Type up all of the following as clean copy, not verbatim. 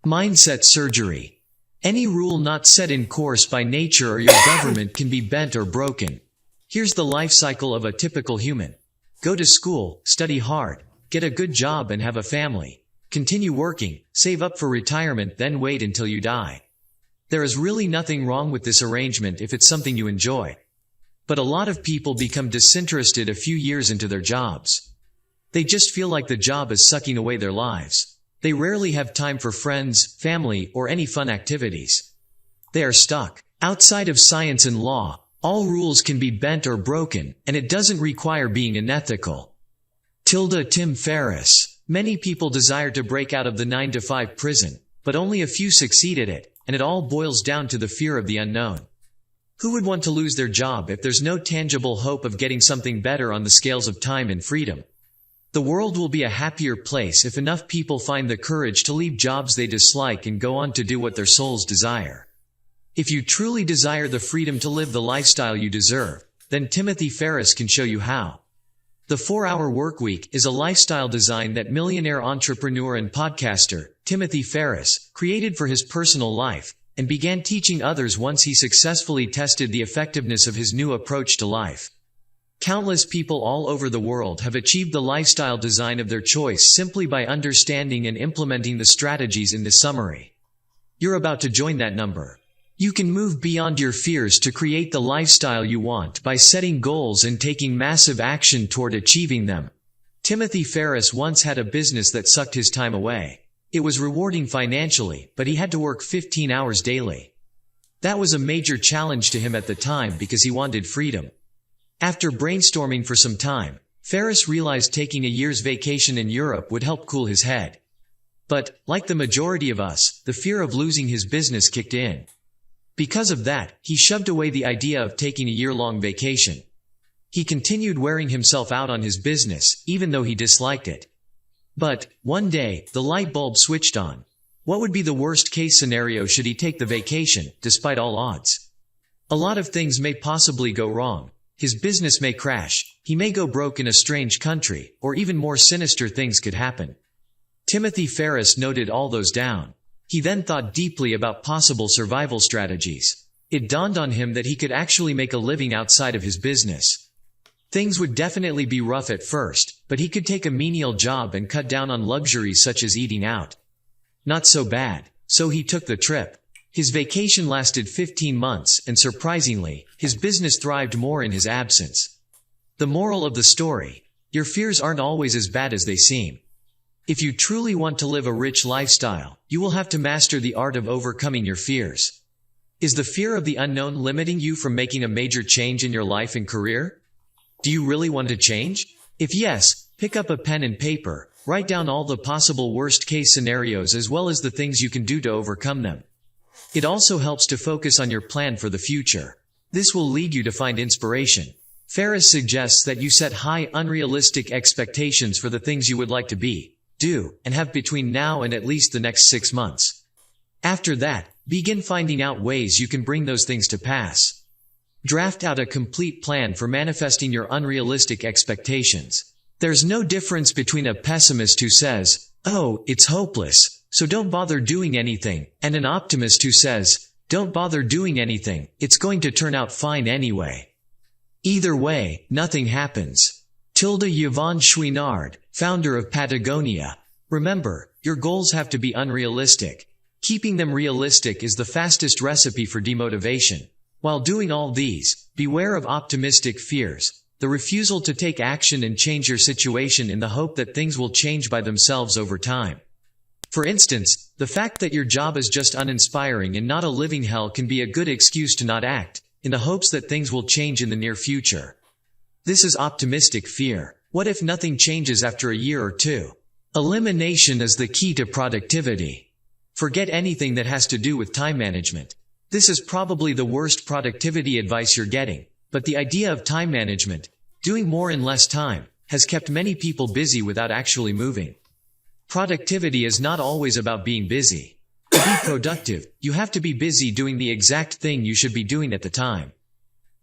Mindset surgery. Any rule not set in course by nature or your government can be bent or broken. Here's the life cycle of a typical human. Go to school, study hard, get a good job and have a family. Continue working, save up for retirement, then wait until you die. There is really nothing wrong with this arrangement if it's something you enjoy. But a lot of people become disinterested a few years into their jobs. They just feel like the job is sucking away their lives. They rarely have time for friends, family, or any fun activities. They are stuck. Outside of science and law, all rules can be bent or broken, and it doesn't require being unethical. Tim Ferriss. Many people desire to break out of the 9-to-5 prison, but only a few succeed at it, and it all boils down to the fear of the unknown. Who would want to lose their job if there's no tangible hope of getting something better on the scales of time and freedom? The world will be a happier place if enough people find the courage to leave jobs they dislike and go on to do what their souls desire. If you truly desire the freedom to live the lifestyle you deserve, then Timothy Ferriss can show you how. The 4-Hour Workweek is a lifestyle design that millionaire entrepreneur and podcaster, Timothy Ferriss, created for his personal life, and began teaching others once he successfully tested the effectiveness of his new approach to life. Countless people all over the world have achieved the lifestyle design of their choice simply by understanding and implementing the strategies in this summary. You're about to join that number. You can move beyond your fears to create the lifestyle you want by setting goals and taking massive action toward achieving them. Timothy Ferriss once had a business that sucked his time away. It was rewarding financially, but he had to work 15 hours daily. That was a major challenge to him at the time because he wanted freedom. After brainstorming for some time, Ferriss realized taking a year's vacation in Europe would help cool his head. But, like the majority of us, the fear of losing his business kicked in. Because of that, he shoved away the idea of taking a year-long vacation. He continued wearing himself out on his business, even though he disliked it. But, one day, the light bulb switched on. What would be the worst-case scenario should he take the vacation, despite all odds? A lot of things may possibly go wrong. His business may crash, he may go broke in a strange country, or even more sinister things could happen. Timothy Ferriss noted all those down. He then thought deeply about possible survival strategies. It dawned on him that he could actually make a living outside of his business. Things would definitely be rough at first, but he could take a menial job and cut down on luxuries such as eating out. Not so bad, so he took the trip. His vacation lasted 15 months, and surprisingly, his business thrived more in his absence. The moral of the story: your fears aren't always as bad as they seem. If you truly want to live a rich lifestyle, you will have to master the art of overcoming your fears. Is the fear of the unknown limiting you from making a major change in your life and career? Do you really want to change? If yes, pick up a pen and paper, write down all the possible worst-case scenarios as well as the things you can do to overcome them. It also helps to focus on your plan for the future. This will lead you to find inspiration. Ferriss suggests that you set high, unrealistic expectations for the things you would like to be, do, and have between now and at least the next 6 months. After that, begin finding out ways you can bring those things to pass. Draft out a complete plan for manifesting your unrealistic expectations. There's no difference between a pessimist who says, "Oh, it's hopeless, so don't bother doing anything," and an optimist who says, "Don't bother doing anything, it's going to turn out fine anyway." Either way, nothing happens. Yvonne Chouinard, founder of Patagonia. Remember, your goals have to be unrealistic. Keeping them realistic is the fastest recipe for demotivation. While doing all these, beware of optimistic fears, the refusal to take action and change your situation in the hope that things will change by themselves over time. For instance, the fact that your job is just uninspiring and not a living hell can be a good excuse to not act, in the hopes that things will change in the near future. This is optimistic fear. What if nothing changes after a year or two? Elimination is the key to productivity. Forget anything that has to do with time management. This is probably the worst productivity advice you're getting, but the idea of time management, doing more in less time, has kept many people busy without actually moving. Productivity is not always about being busy. To be productive, you have to be busy doing the exact thing you should be doing at the time.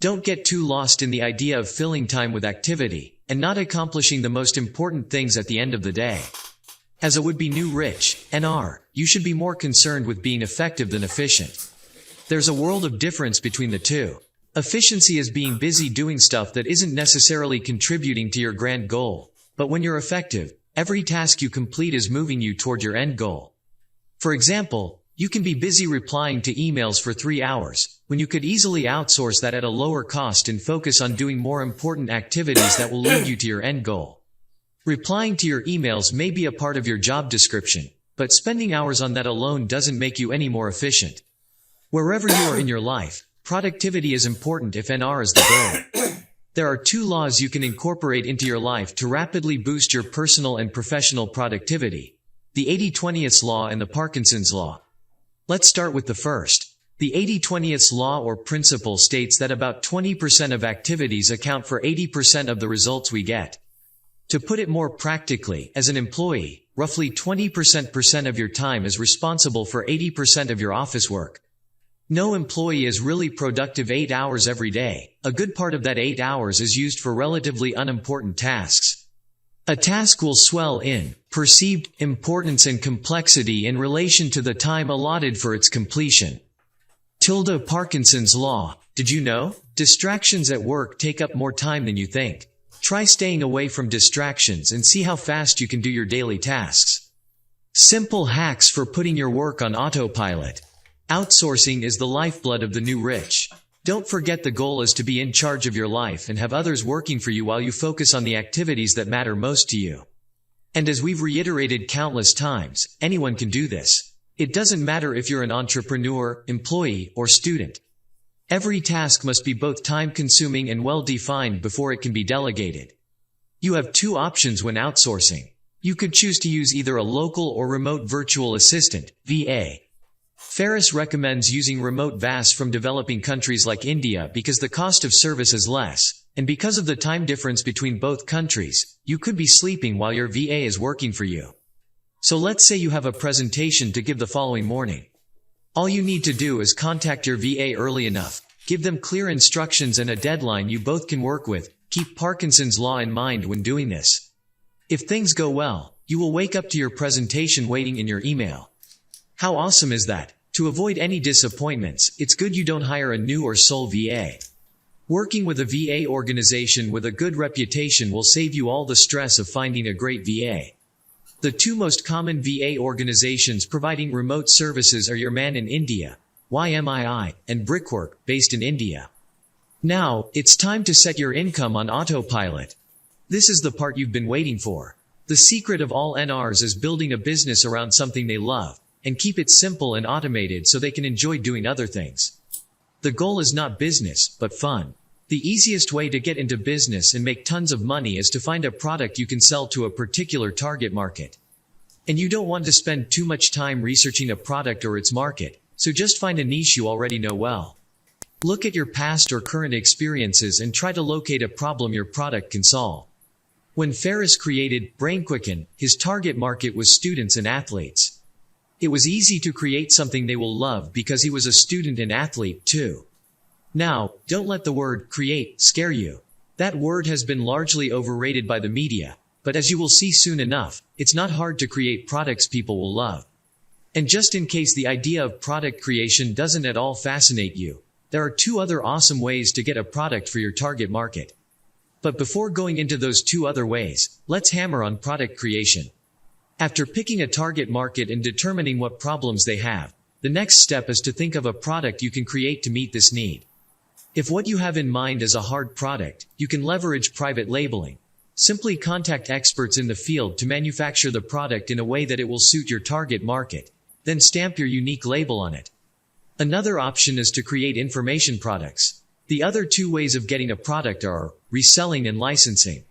Don't get too lost in the idea of filling time with activity, and not accomplishing the most important things at the end of the day. As a would-be new rich, NR, you should be more concerned with being effective than efficient. There's a world of difference between the two. Efficiency is being busy doing stuff that isn't necessarily contributing to your grand goal. But when you're effective, every task you complete is moving you toward your end goal. For example, you can be busy replying to emails for 3 hours, when you could easily outsource that at a lower cost and focus on doing more important activities that will lead you to your end goal. Replying to your emails may be a part of your job description, but spending hours on that alone doesn't make you any more efficient. Wherever you are in your life, productivity is important if NR is the goal. There are 2 laws you can incorporate into your life to rapidly boost your personal and professional productivity: the 80-20th law and the Parkinson's law. Let's start with the first. The 80-20th law or principle states that about 20% of activities account for 80% of the results we get. To put it more practically, as an employee, roughly 20% of your time is responsible for 80% of your office work. No employee is really productive 8 hours every day. A good part of that 8 hours is used for relatively unimportant tasks. A task will swell in perceived importance and complexity in relation to the time allotted for its completion. Parkinson's law. Did you know? Distractions at work take up more time than you think. Try staying away from distractions and see how fast you can do your daily tasks. Simple hacks for putting your work on autopilot. Outsourcing is the lifeblood of the new rich. Don't forget the goal is to be in charge of your life and have others working for you while you focus on the activities that matter most to you. And as we've reiterated countless times, anyone can do this. It doesn't matter if you're an entrepreneur, employee, or student. Every task must be both time-consuming and well-defined before it can be delegated. You have 2 options when outsourcing. You could choose to use either a local or remote virtual assistant, VA. Ferriss recommends using remote VAS from developing countries like India because the cost of service is less, and because of the time difference between both countries, you could be sleeping while your VA is working for you. So let's say you have a presentation to give the following morning. All you need to do is contact your VA early enough, give them clear instructions and a deadline you both can work with. Keep Parkinson's law in mind when doing this. If things go well, you will wake up to your presentation waiting in your email. How awesome is that? To avoid any disappointments, it's good you don't hire a new or sole VA. Working with a VA organization with a good reputation will save you all the stress of finding a great VA. The 2 most common VA organizations providing remote services are Your Man in India, YMII, and Brickwork, based in India. Now, it's time to set your income on autopilot. This is the part you've been waiting for. The secret of all NRs is building a business around something they love, and keep it simple and automated so they can enjoy doing other things. The goal is not business, but fun. The easiest way to get into business and make tons of money is to find a product you can sell to a particular target market. And you don't want to spend too much time researching a product or its market, so just find a niche you already know well. Look at your past or current experiences and try to locate a problem your product can solve. When Ferriss created BrainQuicken, his target market was students and athletes. It was easy to create something they will love because he was a student and athlete too. Now, don't let the word create scare you. That word has been largely overrated by the media, but as you will see soon enough, it's not hard to create products people will love. And just in case the idea of product creation doesn't at all fascinate you, there are 2 other awesome ways to get a product for your target market. But before going into those 2 other ways, let's hammer on product creation. After picking a target market and determining what problems they have, the next step is to think of a product you can create to meet this need. If what you have in mind is a hard product, you can leverage private labeling. Simply contact experts in the field to manufacture the product in a way that it will suit your target market, then stamp your unique label on it. Another option is to create information products. The other 2 ways of getting a product are reselling and licensing.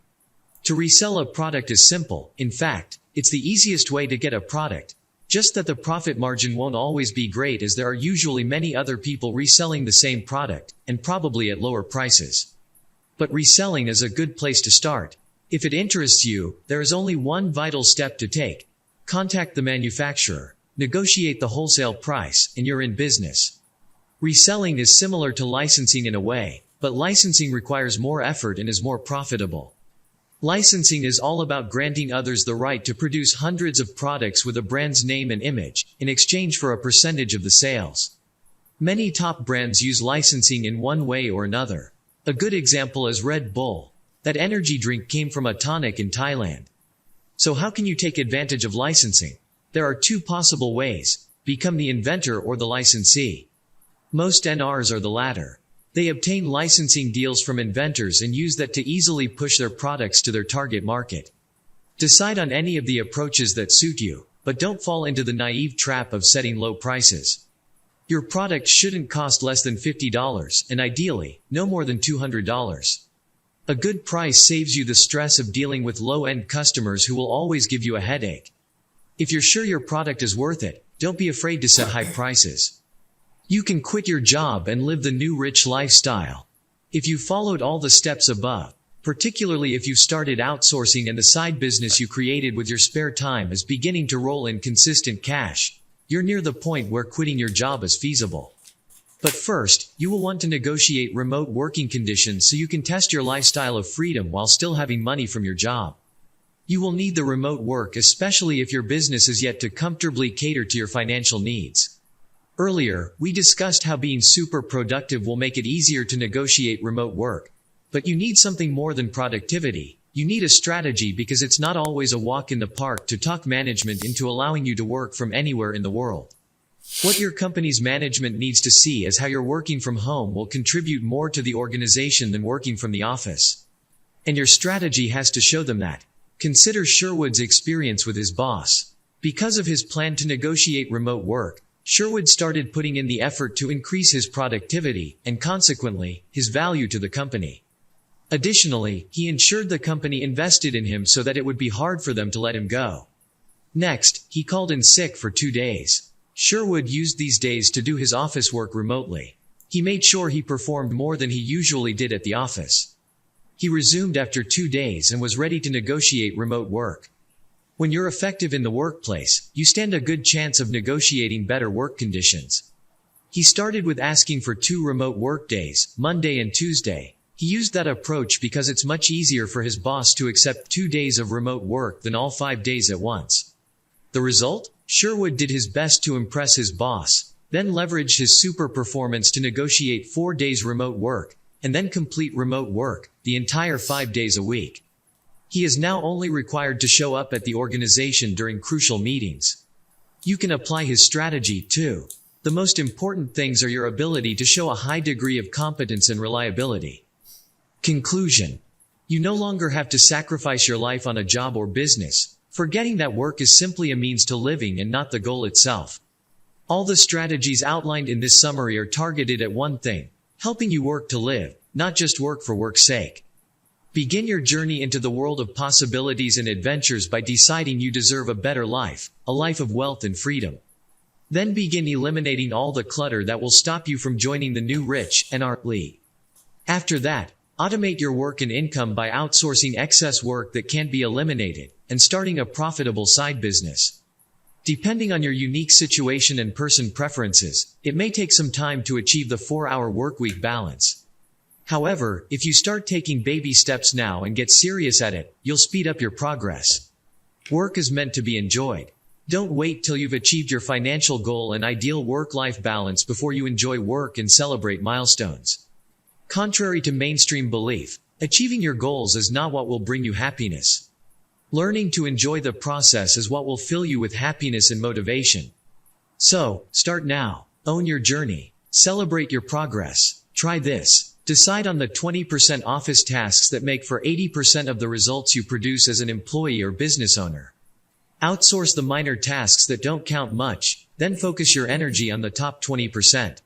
To resell a product is simple. In fact, it's the easiest way to get a product, just that the profit margin won't always be great as there are usually many other people reselling the same product, and probably at lower prices. But reselling is a good place to start. If it interests you, there is only one vital step to take. Contact the manufacturer, negotiate the wholesale price, and you're in business. Reselling is similar to licensing in a way, but licensing requires more effort and is more profitable. Licensing is all about granting others the right to produce hundreds of products with a brand's name and image, in exchange for a percentage of the sales. Many top brands use licensing in one way or another. A good example is Red Bull. That energy drink came from a tonic in Thailand. So how can you take advantage of licensing? There are two possible ways: become the inventor or the licensee. Most NRs are the latter. They obtain licensing deals from inventors and use that to easily push their products to their target market. Decide on any of the approaches that suit you, but don't fall into the naive trap of setting low prices. Your product shouldn't cost less than $50, and ideally, no more than $200. A good price saves you the stress of dealing with low-end customers who will always give you a headache. If you're sure your product is worth it, don't be afraid to set high prices. You can quit your job and live the new rich lifestyle. If you followed all the steps above, particularly if you've started outsourcing and the side business you created with your spare time is beginning to roll in consistent cash, you're near the point where quitting your job is feasible. But first, you will want to negotiate remote working conditions so you can test your lifestyle of freedom while still having money from your job. You will need the remote work, especially if your business is yet to comfortably cater to your financial needs. Earlier, we discussed how being super productive will make it easier to negotiate remote work. But you need something more than productivity. You need a strategy, because it's not always a walk in the park to talk management into allowing you to work from anywhere in the world. What your company's management needs to see is how your working from home will contribute more to the organization than working from the office. And your strategy has to show them that. Consider Sherwood's experience with his boss. Because of his plan to negotiate remote work, Sherwood started putting in the effort to increase his productivity, and consequently, his value to the company. Additionally, he ensured the company invested in him so that it would be hard for them to let him go. Next, he called in sick for 2 days. Sherwood used these days to do his office work remotely. He made sure he performed more than he usually did at the office. He resumed after 2 days and was ready to negotiate remote work. When you're effective in the workplace, you stand a good chance of negotiating better work conditions. He started with asking for 2 remote work days, Monday and Tuesday. He used that approach because it's much easier for his boss to accept 2 days of remote work than all 5 days at once. The result? Sherwood did his best to impress his boss, then leveraged his super performance to negotiate 4 days remote work, and then complete remote work, the entire 5 days a week. He is now only required to show up at the organization during crucial meetings. You can apply his strategy too. The most important things are your ability to show a high degree of competence and reliability. Conclusion. You no longer have to sacrifice your life on a job or business, forgetting that work is simply a means to living and not the goal itself. All the strategies outlined in this summary are targeted at one thing: helping you work to live, not just work for work's sake. Begin your journey into the world of possibilities and adventures by deciding you deserve a better life, a life of wealth and freedom. Then begin eliminating all the clutter that will stop you from joining the new rich NR league. After that, automate your work and income by outsourcing excess work that can't be eliminated, and starting a profitable side business. Depending on your unique situation and person preferences, it may take some time to achieve the 4-hour workweek balance. However, if you start taking baby steps now and get serious at it, you'll speed up your progress. Work is meant to be enjoyed. Don't wait till you've achieved your financial goal and ideal work-life balance before you enjoy work and celebrate milestones. Contrary to mainstream belief, achieving your goals is not what will bring you happiness. Learning to enjoy the process is what will fill you with happiness and motivation. So, start now. Own your journey. Celebrate your progress. Try this. Decide on the 20% office tasks that make for 80% of the results you produce as an employee or business owner. Outsource the minor tasks that don't count much, then focus your energy on the top 20%.